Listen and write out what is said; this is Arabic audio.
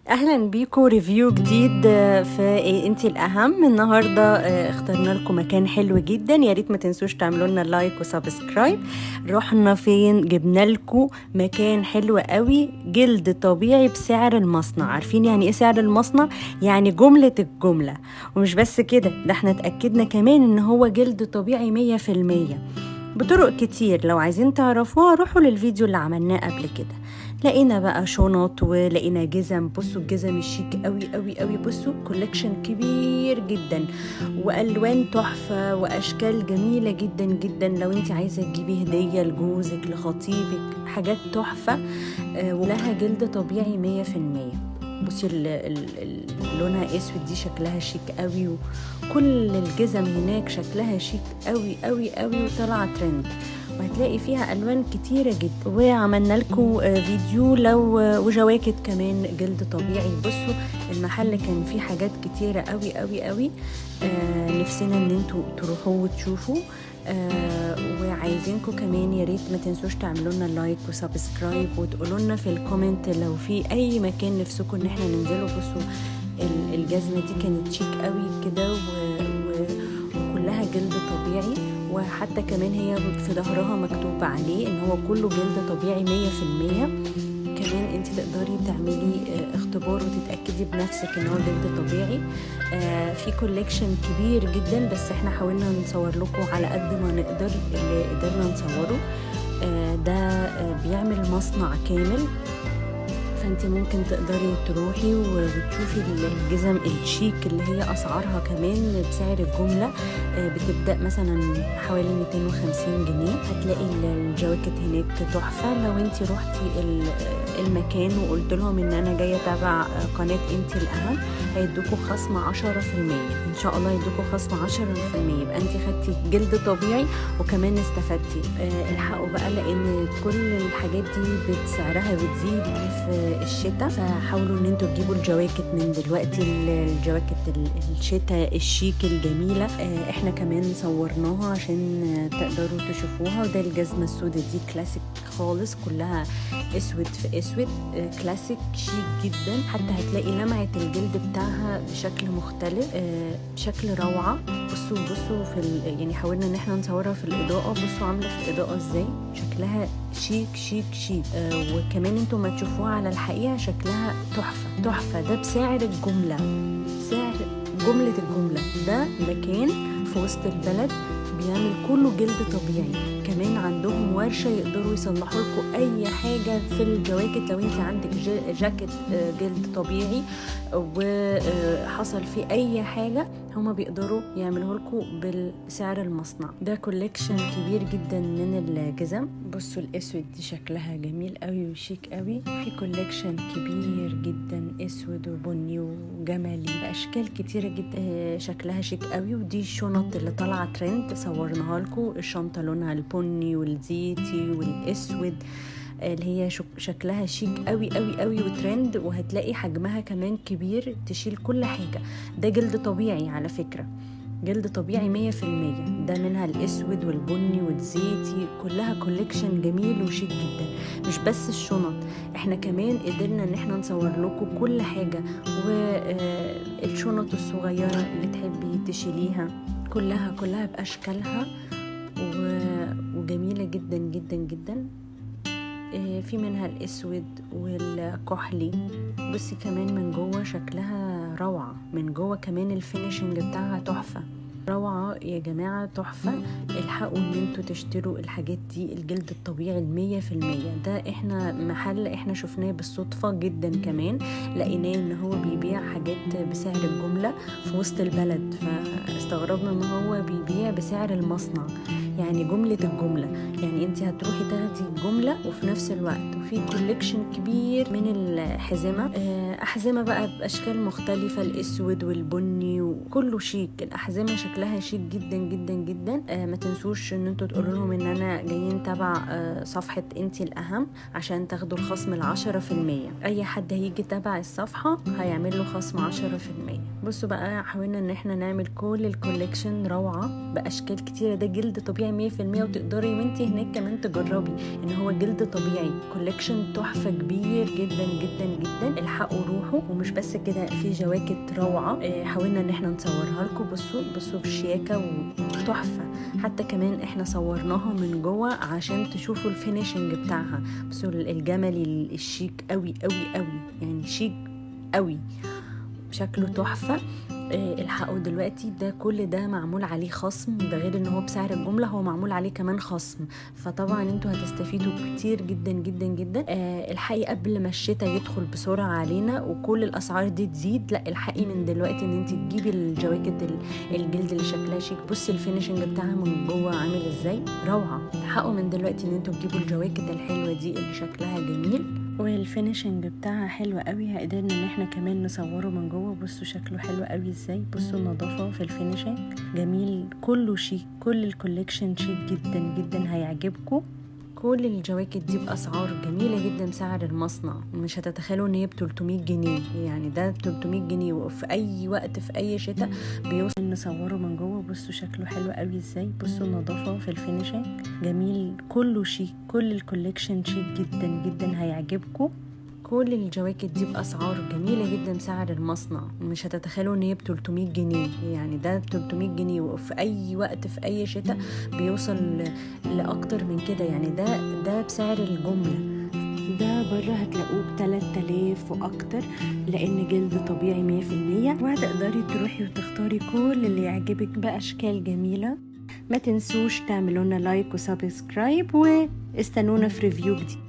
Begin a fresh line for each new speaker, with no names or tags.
اهلا بيكم ريفيو جديد في انتي الاهم. النهارده اخترنا لكم مكان حلو جدا، يا ريت ما تنسوش تعملوا لنا لايك وسبسكرايب. رحنا فين؟ جبنا لكم مكان حلو قوي، جلد طبيعي بسعر المصنع. عارفين يعني ايه سعر المصنع؟ يعني جملة الجملة. ومش بس كده، ده احنا اتأكدنا كمان ان هو جلد طبيعي 100% بطرق كتير. لو عايزين تعرفوها روحوا للفيديو اللي عملناه قبل كده. لقينا بقى شنط ولقينا جزم. بصوا الجزم الشيك قوي قوي قوي، بصوا كولكشن كبير جدا والوان تحفه واشكال جميله جدا جدا. لو انت عايزه تجيبي هديه لجوزك لخطيبك، حاجات تحفه ولها جلد طبيعي 100%. بصي لونها اسود، دي شكلها شيك قوي، وكل الجزم هناك شكلها شيك قوي قوي قوي وطلع ترند، وهتلاقي فيها الوان كتيره جدا. وعملنا لكم فيديو وجواكت كمان جلد طبيعي. بصوا المحل كان فيه حاجات كتيره قوي قوي قوي. نفسنا ان انتوا تروحوا وتشوفوا. وعايزينكم كمان يا ريت ما تنسوش تعملوا لنا لايك وسبسكرايب، وتقولوا لنا في الكومنت لو في اي مكان نفسكم ان احنا ننزله. بصوا الجزمه دي كانت شيك قوي كده وكلها جلد طبيعي، وحتى كمان هي في ظهرها مكتوب عليه ان هو كله جلد طبيعي 100%. كمان انت تقدري تعملي اختبار وتتأكدي بنفسك ان هو جلد طبيعي. في كوليكشن كبير جدا، بس احنا حاولنا نصور لكم على قد ما نقدر اللي قدرنا نصوره. ده بيعمل مصنع كامل، فانت ممكن تقدري تروحي وتشوفي الجزم الشيك اللي هي اسعارها كمان بسعر الجمله. بتبدا مثلا حوالي 250 جنيه. هتلاقي الجواكت هناك تحفه. لو انت روحتي المكان وقلت لهم ان انا جايه تابع قناه انتي الاهم، هيدوكوا خصم 10%. ان شاء الله يدوكوا خصم 10%، يبقى انت خدتي جلد طبيعي وكمان استفدتي. الحقوا بقى، لان كل الحاجات دي سعرها بتزيد في الشتاء، فحاولوا ان انتوا تجيبوا الجواكت من دلوقتي. الجواكت الشتاء الشيك الجميله احنا كمان صورناها عشان تقدروا تشوفوها. وده الجزمه السوداء دي كلاسيك خالص، كلها اسود في اسود، كلاسيك شيك جدا. حتى هتلاقي لمعه الجلد بتاعها بشكل مختلف، بشكل روعه. بصوا يعني حاولنا ان احنا نصورها في الاضاءه. بصوا عامله في الاضاءه ازاي، شكلها شيك شيك شيك. وكمان انتوا ما تشوفوها على الحقيقه شكلها تحفه تحفه. ده بسعر الجمله، سعر جمله الجمله. ده مكان في وسط البلد بيعمل كله جلد طبيعي. كمان عندهم ورشه يقدروا يصلحوا لكم اي حاجه في الجواكت. لو انت عندك جاكيت جلد طبيعي وحصل فيه اي حاجه، هما بيقدروا يعملوا لكم بسعر المصنع. ده كوليكشن كبير جدا من الجزم. بصوا الاسود دي شكلها جميل قوي وشيك قوي. في كوليكشن كبير جدا اسود وبني وجملي باشكال كتيره جدا، شكلها شيك قوي. ودي الشنط اللي طالعه ترند، صورناها لكم. الشنطه لونها البني والزيتي والاسود، اللي هي شكلها شيك قوي قوي قوي وترند، وهتلاقي حجمها كمان كبير تشيل كل حاجة. ده جلد طبيعي على فكرة، جلد طبيعي 100%. ده منها الاسود والبني والزيتي، كلها كوليكشن جميل وشيك جدا. مش بس الشنط، احنا كمان قدرنا ان احنا نصور لكم كل حاجة. والشنط الصغيرة اللي تحبي تشيليها كلها بأشكالها وجميلة جدا جدا جدا. في منها الاسود والكحلي. بصي كمان من جوه شكلها روعة، من جوه كمان الفينيشنج بتاعها تحفة، روعة يا جماعة، تحفة. الحقوا ان انتوا تشتروا الحاجات دي، الجلد الطبيعي 100%. ده احنا محل احنا شفناه بالصدفة جدا، كمان لقيناه ان هو بيبيع حاجات بسعر الجملة في وسط البلد، فاستغربنا ان هو بيبيع بسعر المصنع، يعني جملة الجملة. يعني انت هتروحي تاخدي الجملة وفي نفس الوقت. وفي كوليكشن كبير من الحزمة، أحزمة بقى بأشكال مختلفة، الأسود والبني وكله شيك. الأحزمة شكلها شيك جدا جدا جدا. ما تنسوش ان انتوا تقولوا لهم ان انا جايين تبع صفحة انتي الأهم عشان تاخدوا الخصم 10%. أي حد هيجي تبع الصفحة هيعمل له خصم 10%. بصوا بقى، حاولنا ان احنا نعمل كل الكوليكشن روعة باشكال كتيرة. ده جلد طبيعي 100%، وتقدري وانتي هناك كمان تجربي ان هو جلد طبيعي. كوليكشن تحفة كبير جدا جدا جدا، الحقوا روحوا. ومش بس كده، في جواكت روعة حاولنا ان احنا نصورها لكم. بصوا بالشياكة وتحفة. حتى كمان احنا صورناها من جوه عشان تشوفوا الفينيشنج بتاعها. بصوا الجملي الشيك قوي قوي قوي، يعني شيك قوي، شكله تحفة. الحقوا دلوقتي، ده كل ده معمول عليه خصم، ده غير ان هو بسعر الجملة هو معمول عليه كمان خصم، فطبعا انتوا هتستفيدوا كتير جدا جدا جدا. الحقي قبل ما الشتاء يدخل بسرعة علينا وكل الاسعار دي تزيد. لا، الحقي من دلوقتي ان انت تجيبي الجواكت الجلد اللي شكلها شيك. بصي الفينيشنج بتاعها من جوه عامل ازاي، روعة. الحقوا من دلوقتي ان انتوا تجيبوا الجواكت الحلوة دي اللي شكلها جميل والفينيشنج بتاعها حلو قوي. قدرنا ان احنا كمان نصوره من جوه. بصوا شكله حلو قوي ازاي. بصوا النظافه في الفينيشنج جميل، كله شيك. كل الكوليكشن شيك جدا جدا، هيعجبكم. كل الجواكت دي باسعار جميله جدا، سعر المصنع. مش هتتخيلوا ان هي ب 300 جنيه، يعني ده 300 جنيه وفي اي وقت في اي شتاء بيوصل. نصوره من جوه. بصوا شكله حلو قوي ازاي. بصوا النظافه في الفينيشنج جميل، كله شيك. كل الكوليكشن شيك جدا جدا، هيعجبكم. كل الجواكت دي باسعار جميله جدا، سعر المصنع. مش هتتخيلوا ان هي ب 300 جنيه، يعني ده 300 جنيه وفي اي وقت في اي شتاء بيوصل لاكتر من كده. يعني ده بسعر الجمله. ده بره هتلاقوه ب3000 واكتر، لان جلد طبيعي 100%. وهتقدري تروحي وتختاري كل اللي يعجبك باشكال جميله. ما تنسوش تعملونا لايك وسبسكرايب، واستنونا في ريفيو جديد.